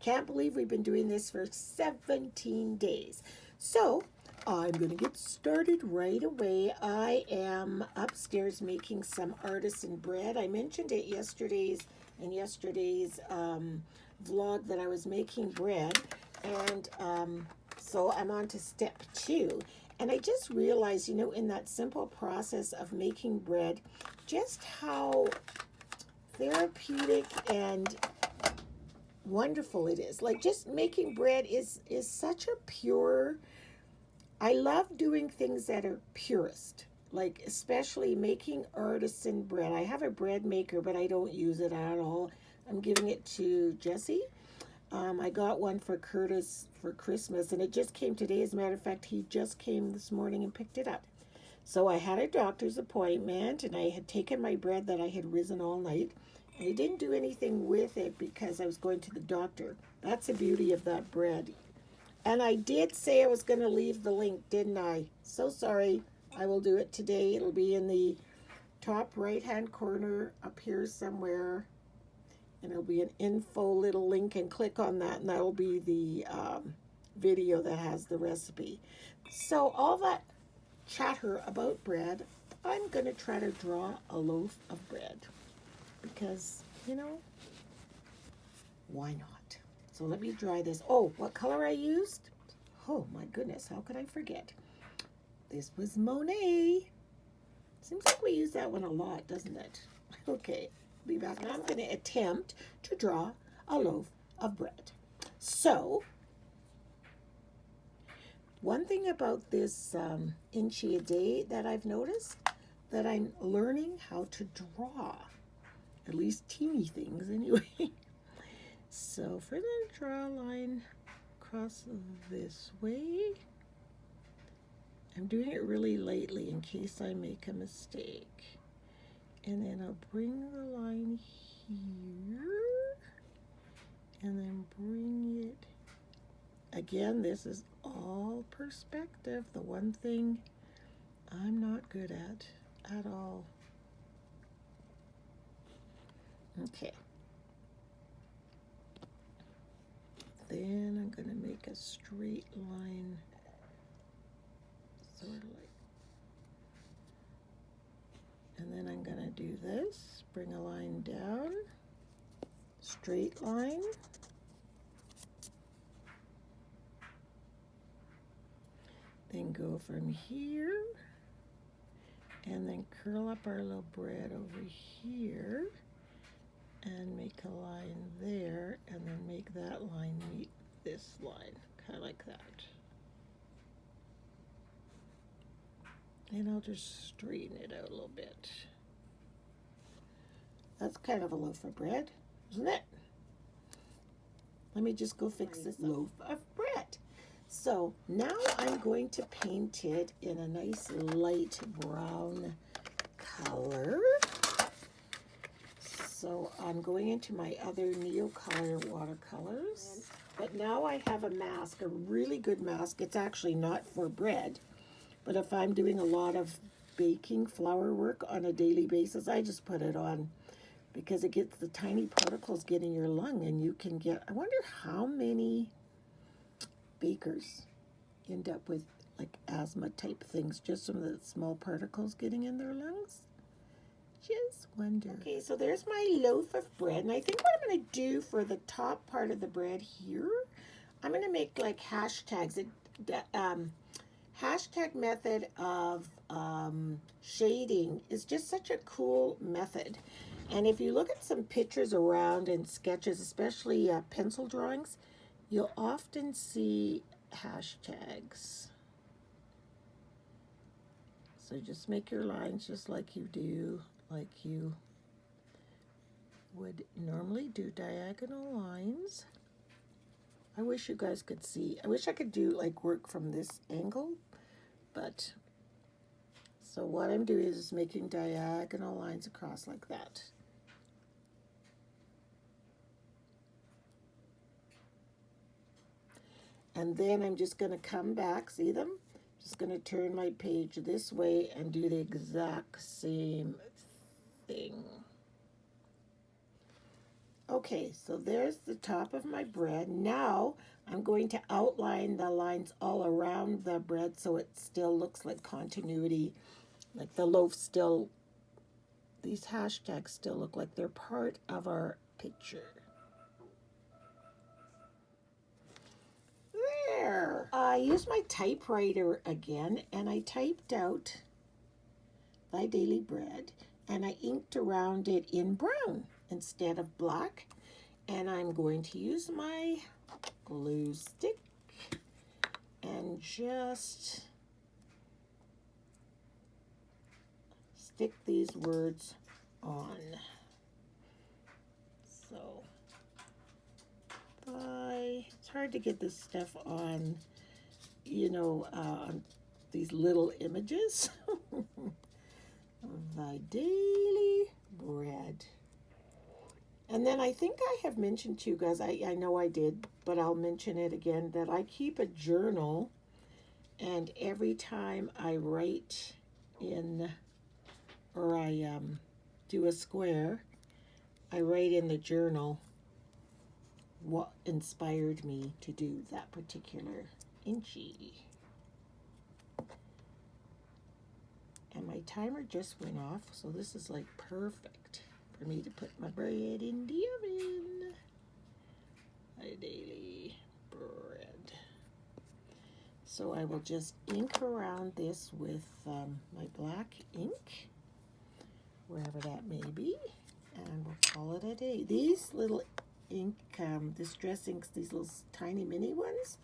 Can't believe we've been doing this for 17 days. So I'm going to get started right away. I am upstairs making some artisan bread. I mentioned it yesterday's vlog that I was making bread. And so I'm on to step 2. And I just realized, you know, in that simple process of making bread, just how therapeutic and wonderful it is. Like, just making bread is such a pure, I love doing things that are purest, like especially making artisan bread. I have a bread maker, but I don't use it at all. I'm giving it to Jesse. I got one for Curtis for Christmas, and it just came today. As a matter of fact, he just came this morning and picked it up. So I had a doctor's appointment, and I had taken my bread that I had risen all night. And I didn't do anything with it because I was going to the doctor. That's the beauty of that bread. And I did say I was going to leave the link, didn't I? So sorry. I will do it today. It'll be in the top right-hand corner up here somewhere. And it'll be an info little link, and click on that, and that'll be the video that has the recipe. So all that chatter about bread, I'm going to try to draw a loaf of bread because, you know, why not? So let me dry this. Oh, what color I used? Oh my goodness, how could I forget? This was Monet. Seems like we use that one a lot, doesn't it? Okay. Be back. Now I'm going to attempt to draw a loaf of bread. So, one thing about this INCHIE a day that I've noticed, that I'm learning how to draw, at least teeny things anyway. So first I'm going to draw a line across this way. I'm doing it really lightly in case I make a mistake. And then I'll bring the line here, and then bring it, again, this is all perspective, the one thing I'm not good at all. Okay. Then I'm going to make a straight line, sort of like, and then I'm going to do this, bring a line down, straight line, then go from here, and then curl up our little bread over here, and make a line there, and then make that line meet this line, kind of like that. And I'll just straighten it out a little bit. That's kind of a loaf of bread, isn't it? Let me just go fix this loaf of bread. So now I'm going to paint it in a nice light brown color. So I'm going into my other Neocolor watercolors. But now I have a mask, a really good mask. It's actually not for bread. But if I'm doing a lot of baking flour work on a daily basis, I just put it on because it gets the tiny particles get in your lung, and you can get, I wonder how many bakers end up with like asthma type things just from the small particles getting in their lungs. Just wonder. Okay, so there's my loaf of bread, and I think what I'm going to do for the top part of the bread here, I'm going to make like hashtags. Hashtag method of shading is just such a cool method. And if you look at some pictures around and sketches, especially pencil drawings, you'll often see hashtags. So just make your lines just like you do, like you would normally do diagonal lines. I wish you guys could see. I wish I could do like work from this angle, but so what I'm doing is making diagonal lines across like that. And then I'm just going to come back, see them? Just going to turn my page this way and do the exact same thing. Okay, so there's the top of my bread. Now I'm going to outline the lines all around the bread so it still looks like continuity, like the loaf still, these hashtags still look like they're part of our picture. There. I used my typewriter again and I typed out Thy Daily Bread and I inked around it in brown instead of black. And I'm going to use my glue stick and just stick these words on. So, it's hard to get this stuff on, on these little images. Thy Daily Bread. And then I think I have mentioned to you guys, I know I did, but I'll mention it again, that I keep a journal, and every time I write in, or I do a square, I write in the journal what inspired me to do that particular INCHIE. And my timer just went off, so this is like perfect for me to put my bread in the oven. My daily bread. So I will just ink around this with my black ink, wherever that may be, and we'll call it a day. These little ink, distress inks, these little tiny mini ones,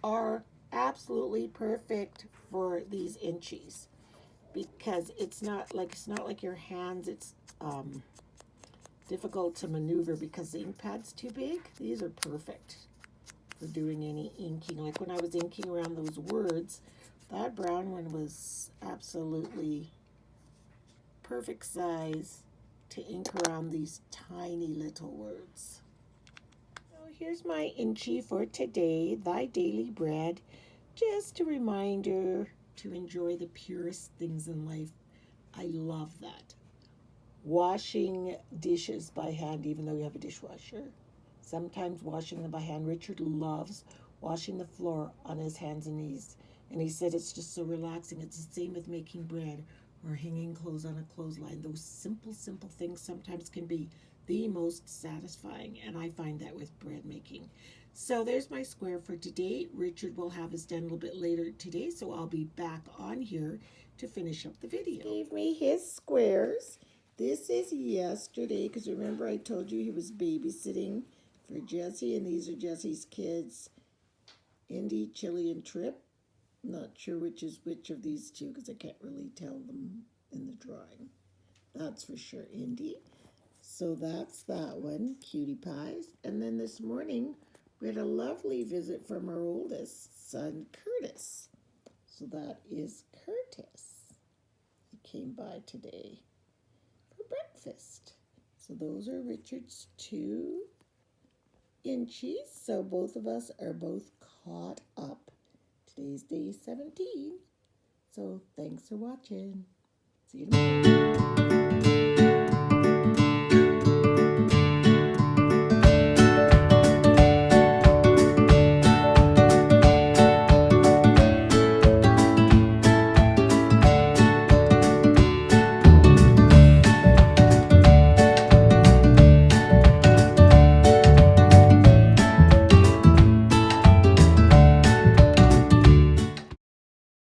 are absolutely perfect for these INCHIEs, because it's not like your hands, it's difficult to maneuver because the ink pad's too big. These are perfect for doing any inking. Like when I was inking around those words, that brown one was absolutely perfect size to ink around these tiny little words. So here's my INCHIE for today, Thy Daily Bread. Just a reminder to enjoy the purest things in life. I love that. Washing dishes by hand, even though you have a dishwasher. Sometimes washing them by hand. Richard loves washing the floor on his hands and knees. And he said it's just so relaxing. It's the same with making bread or hanging clothes on a clothesline. Those simple things sometimes can be the most satisfying. And I find that with bread making. So there's my square for today. Richard will have his done a little bit later today, so I'll be back on here to finish up the video. He gave me his squares. This is yesterday, because remember I told you he was babysitting for Jesse, and these are Jesse's kids, Indy, Chili, and Trip. Not sure which is which of these two, because I can't really tell them in the drawing. That's for sure Indy. So that's that one, Cutie Pies. And then this morning, we had a lovely visit from our oldest son, Curtis. So that is Curtis. He came by today for breakfast. So those are Richard's two INCHIEs. So both of us are both caught up. Today's day 17. So thanks for watching. See you tomorrow.